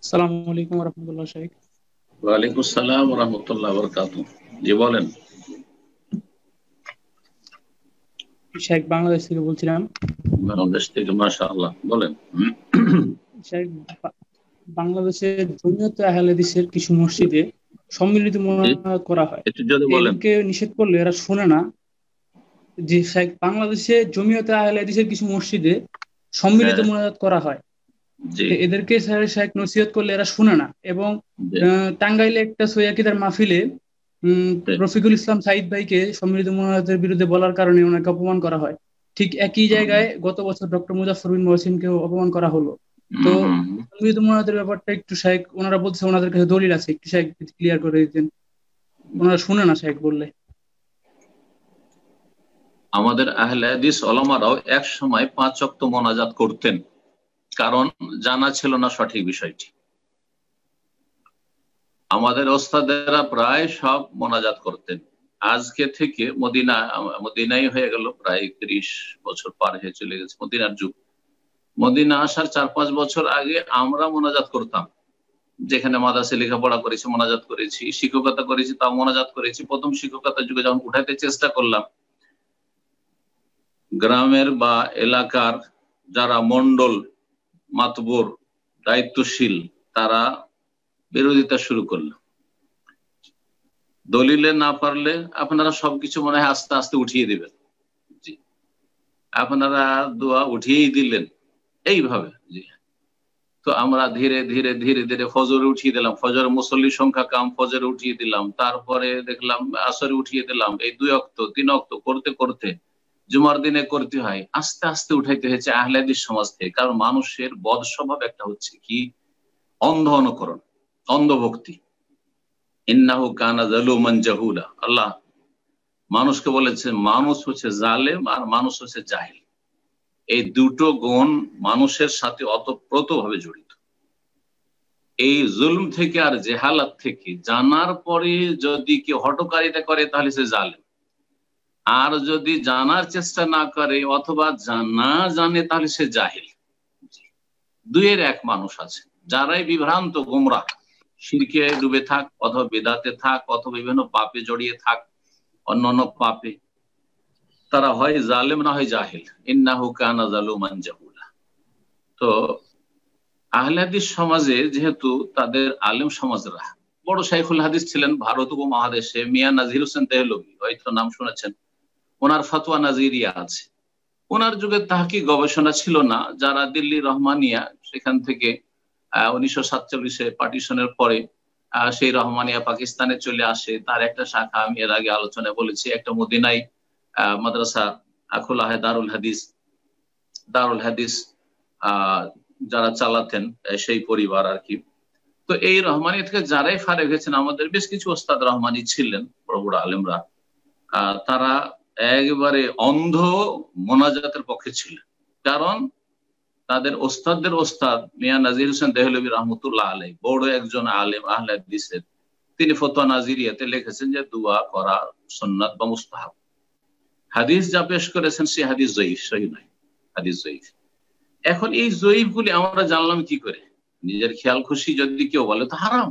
আসসালামু আলাইকুম রহমতুল্লাহ শেখ। ওয়ালাইকুম আসসালাম ওয়া রাহমাতুল্লাহি ওয়া বারাকাতুহু। জি বলেন। শেখ বাংলাদেশ থেকে বলছিলাম। বাংলাদেশ থেকে, মাশাআল্লাহ, বলেন। শেখ, বাংলাদেশের জমিয়তে আহলে হাদিসের কিছু মসজিদে সম্মিলিত জি, মোনাজাত করা হয়। একটু যদি বলেন। এদেরকে নিষেধ করলে এরা শোনে না। যে শেখ, বাংলাদেশে জমিয়তে আহলে হাদিসের কিছু মসজিদে সম্মিলিত হ্যাঁ। মোনাজাত করা হয়। জি। তো এদেরকে শেখ নসিহত করলে এরা শুনে না। এবং জি। টাঙ্গাইলে একটা সৈয়দ মাহফিলে জি। রফিকুল ইসলাম সাইদ ভাইকে সম্মিলিত মোনাজাতের বিরুদ্ধে বলার কারণে ওনাকে অপমান করা হয়। ঠিক একই হুম, জায়গায় গত বছর ডক্টর মুজাফফর বিন মহসিনকেও অপমান করা হলো। তো হুম, হুম, হুম। সম্মিলিত মোনাজাতের ব্যাপারটা একটু শেখ, ওনারা বলছে ওনাদের কাছে দলিল আছে, একটু শেখ ক্লিয়ার করে দিতেন। ওনারা শুনে না শেখ বললে। আমাদের আহলে হাদিস ওলামারাও এক সময় 5 ওয়াক্ত মোনাজাত করতেন, কারণ জানা ছিল না সঠিক বিষয়টি। আমাদের ওস্তাদেরা প্রায় সব মোনাজাত করতেন। আজকে থেকে মদিনাই হয়ে গেল, প্রায় 30 বছর পার হয়ে চলে গেছে মদিনার যুগ। মদিনা আসার 4-5 বছর আগে আমরা মোনাজাত করতাম। যেখানে মাদ্রাসে লেখাপড়া করেছি মোনাজাত করেছি, শিক্ষকতা করেছি তাও মোনাজাত করেছি। প্রথম শিক্ষকতার যুগে যখন উঠাইতে চেষ্টা করলাম, গ্রামের বা এলাকার যারা মন্ডল, মাতবর, দায়িত্বশীল, তারা বিরোধিতা শুরু করলো। দলিলে না পারলে আপনারা সবকিছু মনে হয় আস্তে আস্তে উঠিয়ে দিবেন। জি, আপনারা দোয়া উঠিয়েই দিলেন এইভাবে। জি। তো আমরা ধীরে ধীরে ধীরে ধীরে ফজরে উঠিয়ে দিলাম, ফজর মুসল্লির সংখ্যা কম, ফজরে উঠিয়ে দিলাম, তারপরে দেখলাম আসরে উঠিয়ে দিলাম, এই 2 অক্ত 3 অক্ত করতে করতে জুমার দিনে করতে হয়, আস্তে আস্তে উঠাইতে হয়েছে আহলে হাদিস সমাজ থেকে। কারণ মানুষের বদ স্বভাব একটা হচ্ছে কি, অন্ধ অনুকরণ, অন্ধভক্তি। ইন্নাহু কানা যালুমান জাহুলা। আল্লাহ মানুষকে বলেছে মানুষ হচ্ছে জালেম আর মানুষ হচ্ছে জাহিল। এই দুটো গুণ মানুষের সাথে অতপ্রত ভাবে জড়িত। এই জুলম থেকে আর জেহালাত থেকে জানার পরে যদি কেউ হঠকারিতা করে তাহলে সে জালেম, আর যদি জানার চেষ্টা না করে অথবা না জানে তাহলে সে জাহিল। দুইয়ের এক মানুষ আছে। যারাই বিভ্রান্ত গোমরাহ, শিরকে ডুবে থাক অথবা বেদাতে থাক অথবা বিভিন্ন পাপে জড়িয়ে থাক, অন্যান্য পাপে, তারা হয় জালেম না হয় জাহিল। ইন্নাহু কানা যালুমান জাহুলা। তো আহলে হাদিস সমাজে যেহেতু তাদের আলেম সমাজরা, বড় শাইখুল হাদিস ছিলেন ভারত উপমহাদেশে মিয়া নাজির হোসেন দেহলভী, হয়তো নাম শুনেছেন। ওনার ফতোয়া নাজিরিয়া আছে। ওনার যুগে তাহকিক গবেষণা ছিল না। যারা দিল্লি রহমানিয়া, সেখান থেকে 1947-এ পার্টিশনের পরে সেই রহমানিয়া পাকিস্তানে চলে আসে। তার একটা শাখা আমি এর আগে আলোচনায় বলেছি, একটা মদিনায় মাদ্রাসা খোলা হয়, দারুল হাদিস যারা চালাতেন সেই পরিবার আর কি। তো এই রহমানি থেকে যারাই ফারেক হয়েছেন, আমাদের বেশ কিছু ওস্তাদ রহমানি ছিলেন, বড় বড় আলেমরা, তারা একেবারে অন্ধ মোনাজাতের পক্ষে ছিলেন। কারণ তাদের ওস্তাদদের ওস্তাদ মিয়া নাজির হোসেন দেহলভী রহমতুল্লাহ আলাই, বড় একজন আলেম আহলে হাদিসের, তিনি ফতোয়া নাজিরিয়াতে লিখেছেন যে দোয়া করা সুন্নাত বা মুস্তাহাব। হাদিস যা পেশ করেছেন সে হাদিস জয়ীফ, সহিহ নয়, হাদিস জয়ীফ। এখন এই জয়ীফ গুলি আমরা জানলাম কি করে? নিজের খেয়াল খুশি যদি কেউ বলে তো হারাম।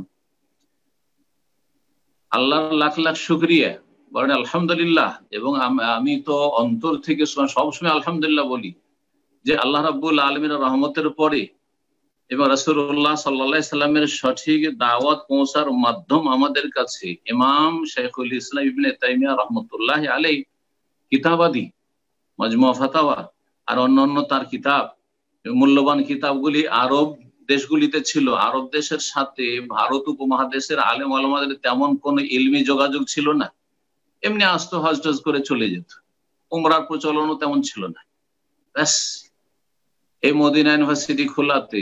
আল্লাহর লাখ লাখ শুকরিয়া, বলেন আলহামদুলিল্লাহ। এবং আমি তো অন্তর থেকে সবসময় আলহামদুলিল্লাহ বলি যে আল্লাহ রাব্বুল আলামিনের রহমতের পরে এবং রাসূলুল্লাহ সাল্লাল্লাহু আলাইহি সাল্লামের সঠিক দাওয়াত পৌঁছার মাধ্যম আমাদের কাছে ইমাম শাইখুল ইসলাম ইবনে তাইমিয়া রাহমাতুল্লাহি আলাইহি কিতাবাদি মাজমুয়া ফাতাওয়া আর অন্যান্য তার কিতাব, মূল্যবান কিতাবগুলি আরব দেশগুলিতে ছিল। আরব দেশের সাথে ভারত উপমহাদেশের আলেম ওলামাদের তেমন কোনো ইলমি যোগাযোগ ছিল না। এমনি আস্ত হজ টজ করে চলে যেত, উমরার প্রচলনও তেমন ছিল না। ব্যাস, এই মদিনা ইউনিভার্সিটি খোলাতে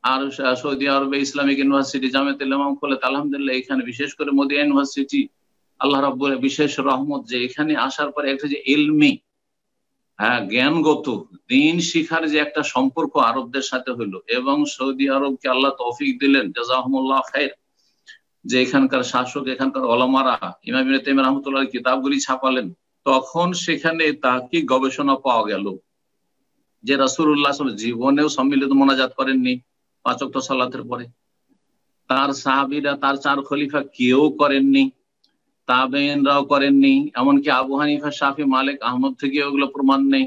আর সৌদি আরবে ইসলামিক ইউনিভার্সিটি জামিয়াতুল ইমাম খোলাতে, আলহামদুলিল্লাহ এখানে বিশেষ করে মদিনা ইউনিভার্সিটি, আল্লাহ রাব্বুল বিশেষ রহমত যে এখানে আসার পরে একটা যে ইলমি, জ্ঞানগত দিন শিখার যে একটা সম্পর্ক আরবদের সাথে হইলো, এবং সৌদি আরবকে আল্লাহ তৌফিক দিলেন, জাযাহুমুল্লাহ খাইর, যে এখানকার শাসক, এখানকার ওলামারা ইমাম ইবনে তাইমিয়া রাহমাতুল্লাহ কিতাবগুলি ছাপালেন। তখন সেখানে তাহকিক গবেষণা পাওয়া গেল যে রাসূলুল্লাহ সাল্লাল্লাহু আলাইহি ওয়াসাল্লাম জীবনেও সম্মিলিত মোনাজাত করেননি 5 ওয়াক্ত সালাতের পরে। তার সাহাবীরা, তার 4 খলিফা কেউ করেননি, তাবেঈনরাও করেননি, এমনকি আবু হানিফা, শাফি, মালিক, আহমদ থেকে ওগুলো প্রমাণ নেই।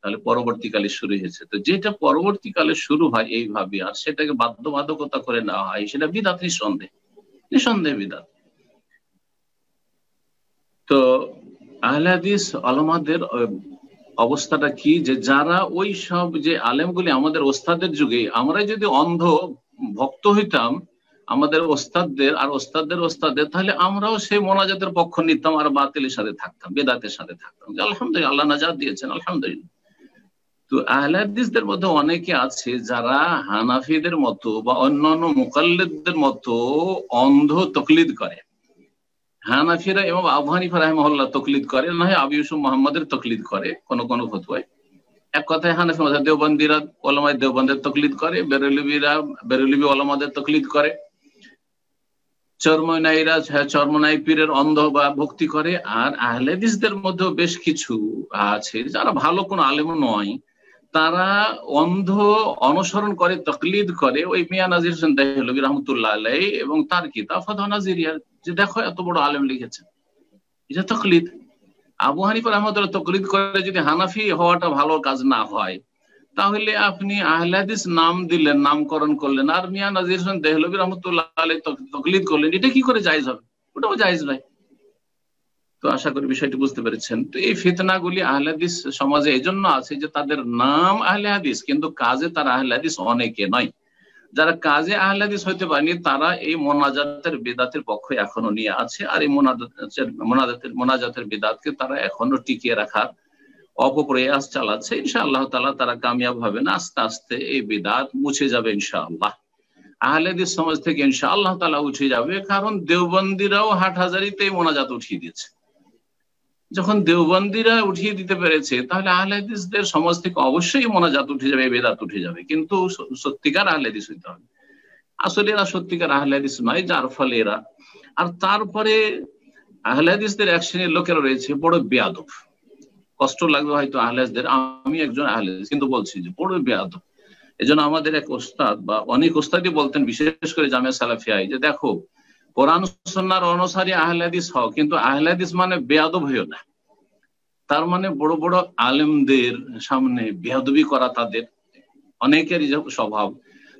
তাহলে পরবর্তীকালে শুরু হয়েছে। তো যেটা পরবর্তীকালে শুরু হয় এইভাবে আর সেটাকে বাধ্যবাধকতা করে নেওয়া হয়, সেটা বিদআত, নিঃসন্দেহে বিদআত। তো আহলে হাদিস ওলামাদের অবস্থাটা কি, যে যারা ওই সব যে আলেমগুলি আমাদের ওস্তাদের যুগে আমরা যদি অন্ধ ভক্ত হইতাম আমাদের ওস্তাদদের আর ওস্তাদের ওস্তাদের, তাহলে আমরাও সেই মোনাজাতের পক্ষ নিতাম আর বাতিলের সাথে থাকতাম, বেদাতের সাথে থাকতাম। আলহামদুলিল্লাহ, আল্লাহ নাজাত দিয়েছেন, আলহামদুলিল্লাহ। তো আহলে হাদিসদের মধ্যে অনেকে আছে যারা হানাফিদের মতো বা অন্যান্য মুকাল্লিদদের মতো অন্ধ তাকলিদ করে। হানাফিরা এবং আবু হানিফা রাহিমাহুল্লাহ তাকলিদ করে, না হয় আবু ইউসুফ মুহাম্মদের তাকলিদ করে কোন কোন ফতোয়ায়। এক কথায় হানাফি মাযহাব দেওবন্দিরা ওলামায়ে দেওবন্দের তাকলিদ করে, বেরেলভিরা বেরেলভি ওলামাদের তাকলিদ করে, চরমনাইরা চরমনাই পীরের অন্ধ বা ভক্তি করে। আর আহলে হাদিসদের মধ্যেও বেশ কিছু আছে যারা ভালো কোন আলেম নয়, তারা অন্ধ অনুসরণ করে, তাকলিদ করে ওই মিয়া নাজির হোসেন দেহলভী রহমতুল্লাহ আলাইহি এবং তার কিতাব ফাতওয়া নাজিরিয়া, যে দেখো এত বড় আলেম লিখেছেন, এটা তাকলিদ। আবু হানিফা রাহমাতুল্লাহ তাকলিদ করে যদি হানাফি হওয়াটা ভালো কাজ না হয়, তাহলে আপনি আহলে হাদিস নাম দিলেন, নামকরণ করলেন, আর মিয়া নাজির হোসেন দেহলভী রহমতুল্লাহ আলাইহি তাকলিদ করলেন, এটা কি করে জায়েজ হবে? ওটাও জায়েজ নয়। তো আশা করি বিষয়টি বুঝতে পেরেছেন। তো এই ফিতনাগুলি আহলে হাদিস সমাজে এই জন্য আছে যে তাদের নাম আহলে হাদিস, কিন্তু কাজে তারা আহলে হাদিস অনেকে নয়। যারা কাজে আহলে হাদিস হইতে পারেনি তারা এই মোনাজাতের বিদআতের পক্ষে এখনো নিয়ে আছে, আর এই মোনাজাতের বিদআতকে তারা এখনো টিকিয়ে রাখার অপপ্রয়াস চালাচ্ছে। ইনশাআল্লাহ তাআলা তারা কামিয়াব হবে না, আস্তে আস্তে এই বিদআত মুছে যাবে ইনশাআল্লাহ, আহলে হাদিস সমাজ থেকে ইনশাআল্লাহ তাআলা উঠে যাবে। কারণ দেওবন্দিরাও হাটহাজারীতে মোনাজাত উঠিয়ে দিয়েছে। যখন দেওবন্দিরা উঠিয়ে দিতে পেরেছে, তাহলে আহলে হাদিসদের সমাজ থেকে অবশ্যই মোনাজাত উঠে যাবে, বেদাত উঠে যাবে। কিন্তু সত্যিকার আহলে হাদিস হইতে হবে। আসলে এরা সত্যিকার আহলে হাদিস নয়, যার ফলে এরা। আর তারপরে আহলে হাদিসদের এক শ্রেণীর লোকেরা রয়েছে বড় বেয়াদব। কষ্ট লাগবে হয়তো আহলে হাদিসদের, আমি একজন আহলে হাদিস, কিন্তু বলছি যে বড় বেয়াদব। এজন্য আমাদের এক ওস্তাদ বা অনেক ওস্তাদই বলতেন, বিশেষ করে জামিয়া সালাফিয়ায়, যে দেখো কোরআন সুন্নাহর অনুসারী আহলে হাদিস হও, কিন্তু আহলে হাদিস মানে বেয়াদব হইও না। তার মানে বড় বড় আলেমদের সামনে বেয়াদবি করা তাদের অনেকেরই স্বভাব।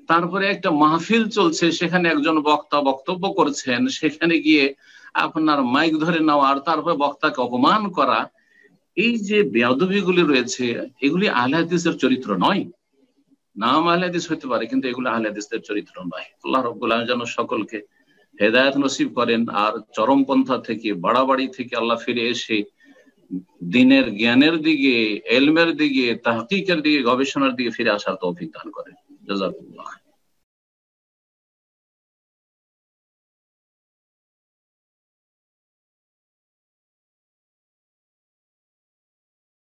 তারপরে একটা মাহফিল চলছে, সেখানে একজন বক্তা বক্তব্য করছেন, সেখানে গিয়ে আপনার মাইক ধরে নেওয়া আর তারপরে বক্তাকে অপমান করা, এই যে বেয়াদবিগুলি রয়েছে, এগুলি আহলে হাদিসের চরিত্র নয়। নাম আহলে হাদিস হতে পারে, কিন্তু এগুলো আহলে হাদিসের চরিত্র নয়। আল্লাহ রাব্বুল আলামিন যেন সকলকে হেদায়েত নসিব করেন, আর চরমপন্থা থেকে, বাড়াবাড়ি থেকে আল্লাহ ফিরে এসে দ্বীনের জ্ঞানের দিকে, ইলমের দিকে, তাহকিকের দিকে, গবেষণার দিকে ফিরে আসার তৌফিক দান করেন। জাযাকুল্লাহ।